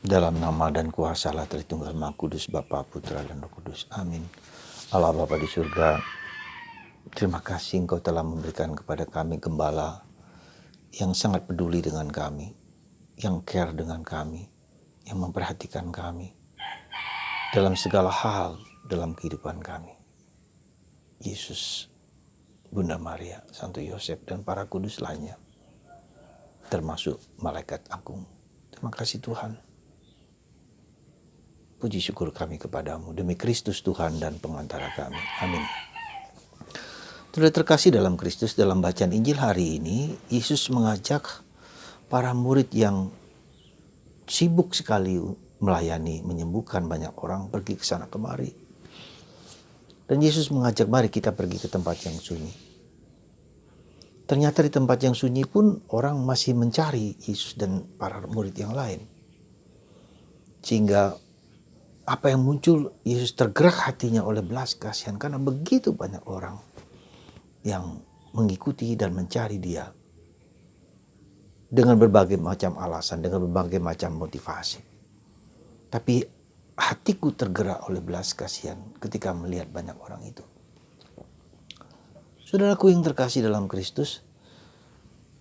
Dalam nama dan kuasa Allah Tritunggal Maha Kudus, Bapa, Putra, dan Roh Kudus. Amin. Allah Bapa di surga, terima kasih Engkau telah memberikan kepada kami gembala yang sangat peduli dengan kami, yang care dengan kami, yang memperhatikan kami dalam segala hal dalam kehidupan kami. Yesus, Bunda Maria, Santo Yosef, dan para kudus lainnya, termasuk malaikat agung. Terima kasih Tuhan. Puji syukur kami kepadamu demi Kristus Tuhan dan pengantara kami. Amin. Sudah terkasih dalam Kristus, dalam bacaan Injil hari ini, Yesus mengajak para murid yang sibuk sekali melayani, menyembuhkan banyak orang, pergi ke sana kemari. Dan Yesus mengajak, mari kita pergi ke tempat yang sunyi. Ternyata di tempat yang sunyi pun orang masih mencari Yesus dan para murid yang lain. Sehingga apa yang muncul, Yesus tergerak hatinya oleh belas kasihan karena begitu banyak orang yang mengikuti dan mencari dia dengan berbagai macam alasan, dengan berbagai macam motivasi. Tapi hatiku tergerak oleh belas kasihan ketika melihat banyak orang itu. Saudaraku yang terkasih dalam Kristus,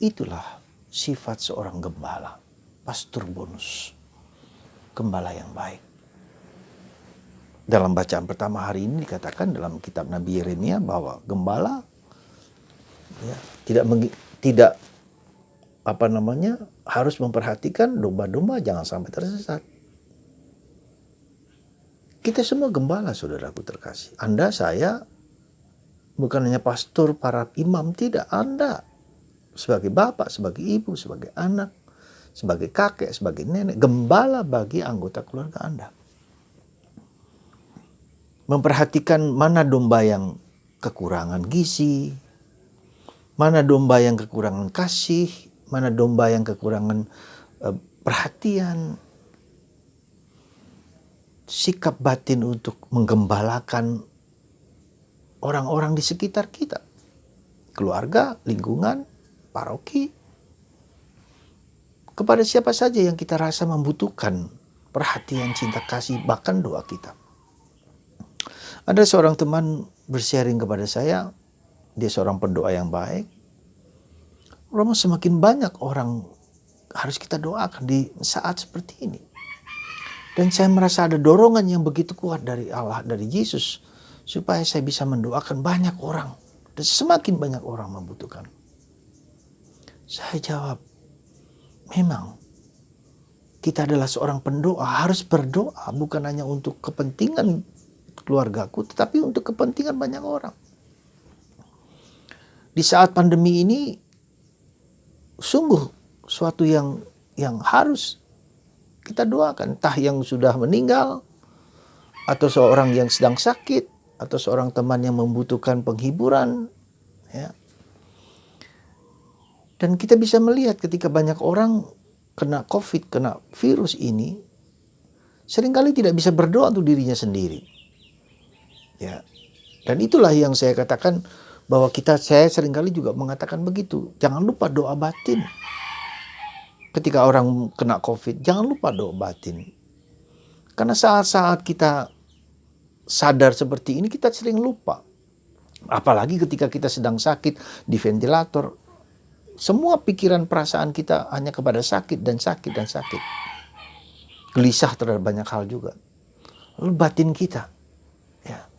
itulah sifat seorang gembala, pastor bonus, gembala yang baik. Dalam bacaan pertama hari ini dikatakan dalam kitab Nabi Yeremia bahwa gembala tidak harus memperhatikan domba-domba jangan sampai tersesat. Kita semua gembala, saudaraku terkasih. Anda, saya bukan hanya pastor, para imam, tidak. Anda sebagai bapak, sebagai ibu, sebagai anak, sebagai kakek, sebagai nenek, gembala bagi anggota keluarga Anda. Memperhatikan mana domba yang kekurangan gizi, mana domba yang kekurangan kasih, mana domba yang kekurangan perhatian. Sikap batin untuk menggembalakan orang-orang di sekitar kita. Keluarga, lingkungan, paroki. Kepada siapa saja yang kita rasa membutuhkan perhatian, cinta kasih, bahkan doa kita. Ada seorang teman bersharing kepada saya, dia seorang pendoa yang baik. Memang semakin banyak orang harus kita doakan di saat seperti ini. Dan saya merasa ada dorongan yang begitu kuat dari Allah, dari Yesus, supaya saya bisa mendoakan banyak orang. Dan semakin banyak orang membutuhkan. Saya jawab, memang kita adalah seorang pendoa, harus berdoa bukan hanya untuk kepentingan keluargaku, tetapi untuk kepentingan banyak orang. Di saat pandemi ini, sungguh suatu yang harus kita doakan. Entah yang sudah meninggal, atau seorang yang sedang sakit, atau seorang teman yang membutuhkan penghiburan. Ya. Dan kita bisa melihat ketika banyak orang kena COVID, kena virus ini, seringkali tidak bisa berdoa untuk dirinya sendiri. Ya, dan itulah yang saya katakan bahwa saya seringkali juga mengatakan begitu. Jangan lupa doa batin. Ketika orang kena COVID, jangan lupa doa batin. Karena saat-saat kita sadar seperti ini, kita sering lupa. Apalagi ketika kita sedang sakit di ventilator. Semua pikiran perasaan kita hanya kepada sakit dan sakit dan sakit. Gelisah terhadap banyak hal juga. Lalu batin kita, ya,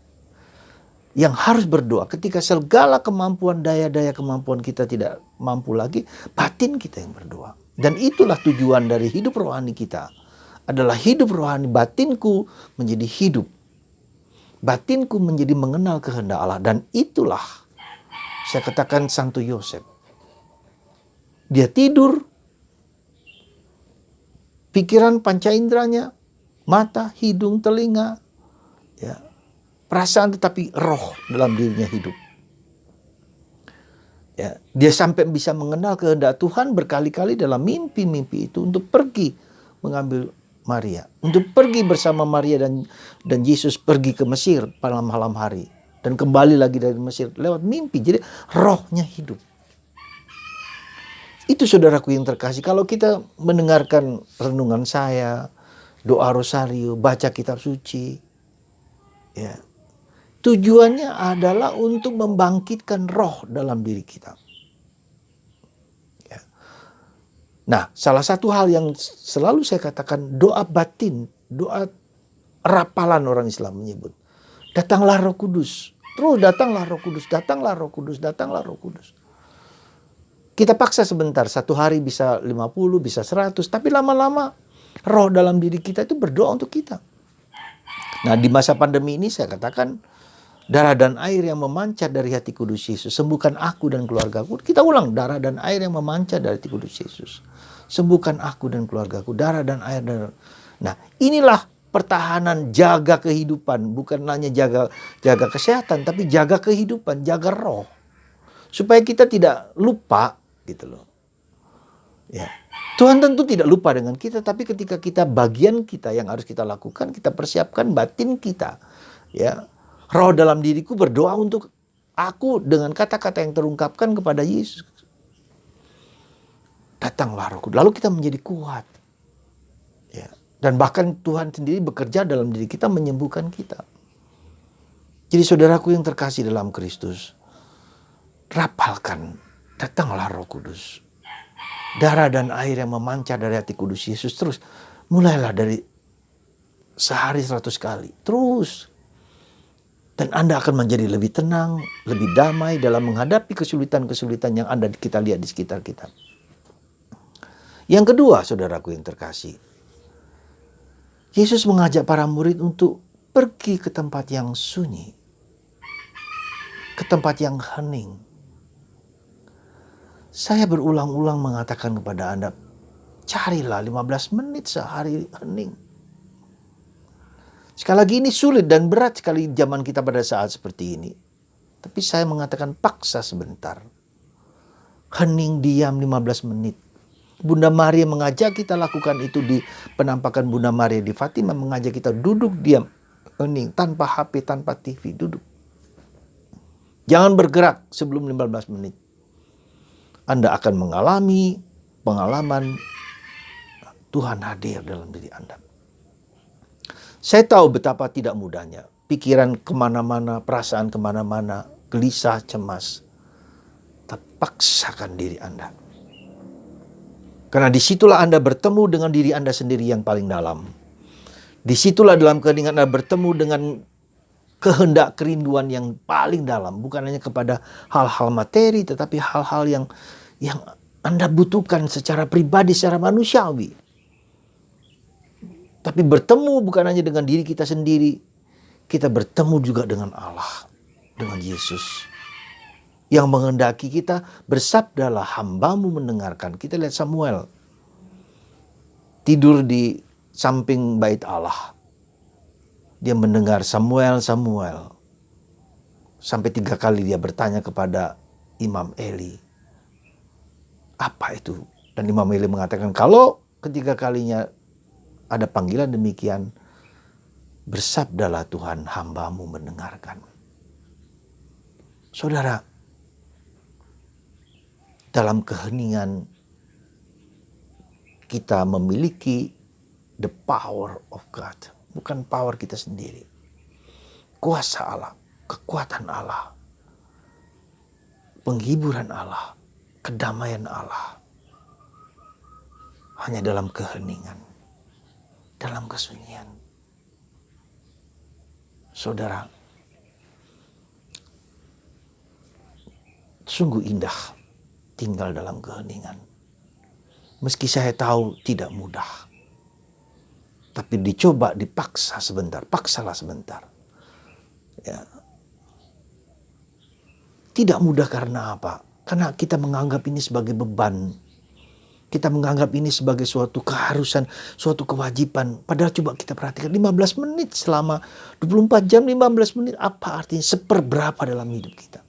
yang harus berdoa ketika segala kemampuan, daya-daya kemampuan kita tidak mampu lagi, batin kita yang berdoa. Dan itulah tujuan dari hidup rohani kita. Adalah hidup rohani, batinku menjadi hidup. Batinku menjadi mengenal kehendak Allah. Dan itulah saya katakan Santo Yosef. Dia tidur, pikiran panca inderanya, mata, hidung, telinga, ya, perasaan tetapi roh dalam dirinya hidup. Ya, dia sampai bisa mengenal kehendak Tuhan berkali-kali dalam mimpi-mimpi itu untuk pergi mengambil Maria, untuk pergi bersama Maria dan Yesus pergi ke Mesir pada malam hari dan kembali lagi dari Mesir lewat mimpi. Jadi rohnya hidup. Itu saudaraku yang terkasih, kalau kita mendengarkan renungan saya, doa rosario, baca kitab suci. Ya. Tujuannya adalah untuk membangkitkan roh dalam diri kita. Ya. Nah, salah satu hal yang selalu saya katakan, doa batin, doa rapalan orang Islam menyebut. Datanglah Roh Kudus. Terus datanglah Roh Kudus, datanglah Roh Kudus, datanglah Roh Kudus. Kita paksa sebentar, satu hari bisa 50, bisa 100, tapi lama-lama roh dalam diri kita itu berdoa untuk kita. Nah, di masa pandemi ini saya katakan, darah dan air yang memancar dari hati kudus Yesus, sembuhkan aku dan keluargaku. Kita ulang, darah dan air yang memancar dari hati kudus Yesus, sembuhkan aku dan keluargaku, darah dan air. Nah, inilah pertahanan, jaga kehidupan, bukan hanya jaga kesehatan, tapi jaga kehidupan, jaga roh, supaya kita tidak lupa, gitu loh. Ya, Tuhan tentu tidak lupa dengan kita, tapi ketika kita, bagian kita yang harus kita lakukan, kita persiapkan batin kita. Ya, roh dalam diriku berdoa untuk aku dengan kata-kata yang terungkapkan kepada Yesus. Datanglah Roh Kudus, lalu kita menjadi kuat. Ya, dan bahkan Tuhan sendiri bekerja dalam diri kita, menyembuhkan kita. Jadi saudaraku yang terkasih dalam Kristus, rapalkan, datanglah Roh Kudus. Darah dan air yang memancar dari hati kudus Yesus. Terus mulailah dari sehari 100 kali. Terus. Dan Anda akan menjadi lebih tenang, lebih damai dalam menghadapi kesulitan-kesulitan yang kita lihat di sekitar kita. Yang kedua, saudaraku yang terkasih, Yesus mengajak para murid untuk pergi ke tempat yang sunyi, ke tempat yang hening. Saya berulang-ulang mengatakan kepada Anda, carilah 15 menit sehari hening. Sekali lagi ini sulit dan berat sekali zaman kita pada saat seperti ini. Tapi saya mengatakan paksa sebentar. Hening diam 15 menit. Bunda Maria mengajak kita lakukan itu di penampakan Bunda Maria di Fatima, mengajak kita duduk diam, hening, tanpa HP, tanpa TV, duduk. Jangan bergerak sebelum 15 menit. Anda akan mengalami pengalaman Tuhan hadir dalam diri Anda. Saya tahu betapa tidak mudahnya. Pikiran kemana-mana, perasaan kemana-mana, gelisah, cemas. Paksakan diri Anda. Karena disitulah Anda bertemu dengan diri Anda sendiri yang paling dalam. Disitulah dalam keheningan Anda bertemu dengan kehendak kerinduan yang paling dalam. Bukan hanya kepada hal-hal materi, tetapi hal-hal yang Anda butuhkan secara pribadi, secara manusiawi. Tapi bertemu bukan hanya dengan diri kita sendiri. Kita bertemu juga dengan Allah, dengan Yesus. Yang menghendaki kita, bersabdalah hambamu mendengarkan. Kita lihat Samuel tidur di samping bait Allah. Dia mendengar Samuel, Samuel. Sampai 3 kali dia bertanya kepada Imam Eli. Apa itu? Dan Imam Eli mengatakan, kalau ketiga kalinya ada panggilan demikian, bersabdalah Tuhan, hambamu mendengarkan. Saudara, dalam keheningan kita memiliki the power of God. Bukan power kita sendiri. Kuasa Allah, kekuatan Allah, penghiburan Allah, kedamaian Allah. Hanya dalam keheningan, dalam kesunyian. Saudara, sungguh indah tinggal dalam keheningan. Meski saya tahu tidak mudah. Tapi dicoba, dipaksa sebentar. Paksalah sebentar. Ya. Tidak mudah karena apa? Karena kita menganggap ini sebagai beban. Kita menganggap ini sebagai suatu keharusan, suatu kewajiban. Padahal coba kita perhatikan 15 menit selama 24 jam, 15 menit. Apa artinya? Seperberapa dalam hidup kita.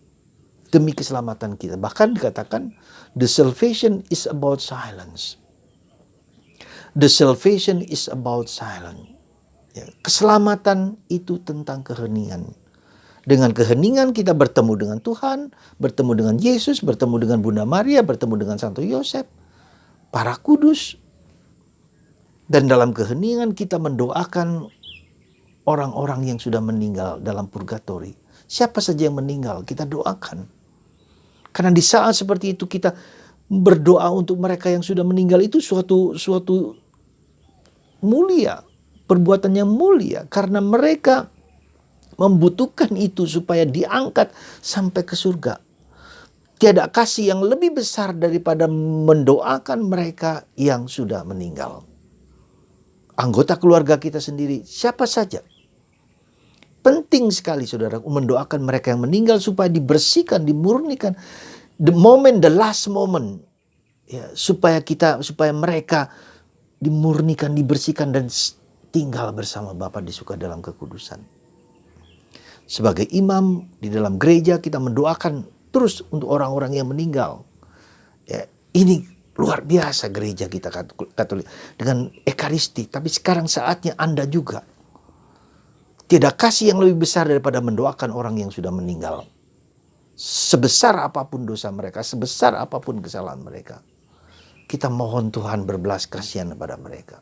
Demi keselamatan kita. Bahkan dikatakan, the salvation is about silence. The salvation is about silence. Ya, keselamatan itu tentang keheningan. Dengan keheningan kita bertemu dengan Tuhan, bertemu dengan Yesus, bertemu dengan Bunda Maria, bertemu dengan Santo Yosef, para kudus. Dan dalam keheningan kita mendoakan orang-orang yang sudah meninggal dalam purgatori. Siapa saja yang meninggal, kita doakan. Karena di saat seperti itu kita berdoa untuk mereka yang sudah meninggal, itu suatu mulia, perbuatan yang mulia. Karena mereka membutuhkan itu supaya diangkat sampai ke surga. Tiada kasih yang lebih besar daripada mendoakan mereka yang sudah meninggal. Anggota keluarga kita sendiri, siapa saja. Penting sekali saudara mendoakan mereka yang meninggal supaya dibersihkan, dimurnikan. The last moment. Ya, supaya mereka dimurnikan, dibersihkan dan tinggal bersama Bapa di surga dalam kekudusan. Sebagai imam di dalam gereja kita mendoakan terus untuk orang-orang yang meninggal. Ya, ini luar biasa gereja kita Katolik dengan ekaristi. Tapi sekarang saatnya Anda juga. Tidak kasih yang lebih besar daripada mendoakan orang yang sudah meninggal. Sebesar apapun dosa mereka, sebesar apapun kesalahan mereka, kita mohon Tuhan berbelas kasihan kepada mereka.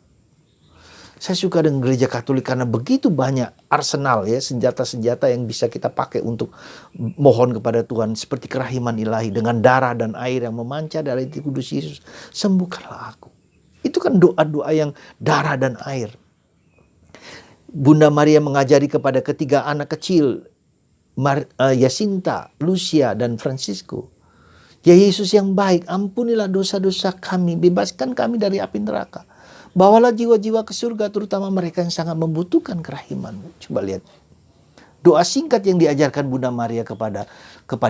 Saya suka dengan gereja Katolik karena begitu banyak arsenal ya, senjata-senjata yang bisa kita pakai untuk mohon kepada Tuhan. Seperti kerahiman ilahi dengan darah dan air yang memancar dari kudus Yesus. Sembuhkanlah aku. Itu kan doa-doa yang darah dan air. Bunda Maria mengajari kepada ketiga anak kecil, Yasinta, Lucia, dan Francisco. Ya Yesus yang baik, ampunilah dosa-dosa kami, bebaskan kami dari api neraka. Bawalah jiwa-jiwa ke surga, terutama mereka yang sangat membutuhkan kerahiman. Coba lihat. Doa singkat yang diajarkan Bunda Maria kepada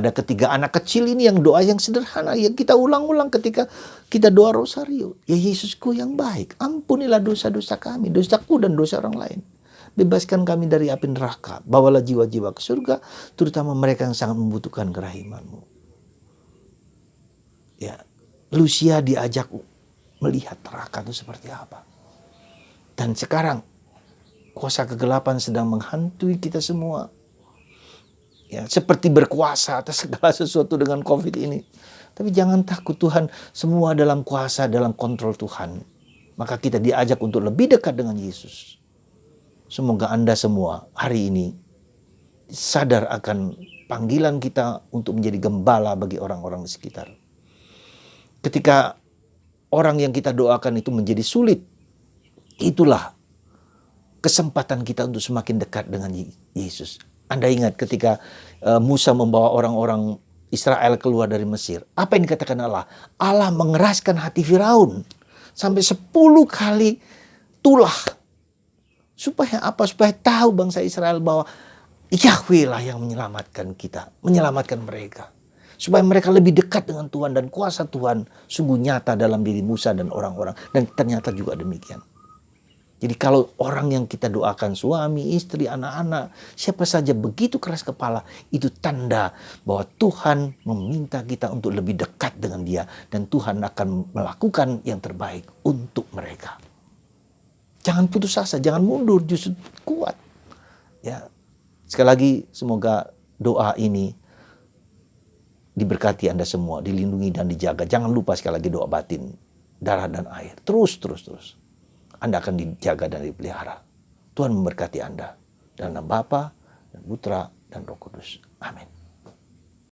ketiga anak kecil ini, yang doa yang sederhana, yang kita ulang-ulang ketika kita doa rosario. Ya Yesusku yang baik, ampunilah dosa-dosa kami, dosaku dan dosa orang lain. Bebaskan kami dari api neraka. Bawalah jiwa-jiwa ke surga, terutama mereka yang sangat membutuhkan kerahiman-Mu. Ya, Lucia diajak melihat neraka itu seperti apa. Dan sekarang kuasa kegelapan sedang menghantui kita semua. Ya, seperti berkuasa atas segala sesuatu dengan COVID ini. Tapi jangan takut, Tuhan semua dalam kuasa, dalam kontrol Tuhan. Maka kita diajak untuk lebih dekat dengan Yesus. Semoga Anda semua hari ini sadar akan panggilan kita untuk menjadi gembala bagi orang-orang di sekitar. Ketika orang yang kita doakan itu menjadi sulit, itulah kesempatan kita untuk semakin dekat dengan Yesus. Anda ingat ketika Musa membawa orang-orang Israel keluar dari Mesir. Apa yang dikatakan Allah? Allah mengeraskan hati Firaun sampai 10 kali tulah. Supaya apa? Supaya tahu bangsa Israel bahwa Yahweh lah yang menyelamatkan kita, menyelamatkan mereka. Supaya mereka lebih dekat dengan Tuhan, dan kuasa Tuhan sungguh nyata dalam diri Musa dan orang-orang. Dan ternyata juga demikian. Jadi kalau orang yang kita doakan, suami, istri, anak-anak, siapa saja begitu keras kepala, itu tanda bahwa Tuhan meminta kita untuk lebih dekat dengan Dia. Dan Tuhan akan melakukan yang terbaik untuk mereka. Jangan putus asa, jangan mundur, justru kuat. Ya, sekali lagi semoga doa ini diberkati Anda semua, dilindungi dan dijaga. Jangan lupa sekali lagi doa batin, darah dan air. Terus. Anda akan dijaga dan dipelihara. Tuhan memberkati Anda. Dalam nama Bapa dan Putra dan Roh Kudus. Amin.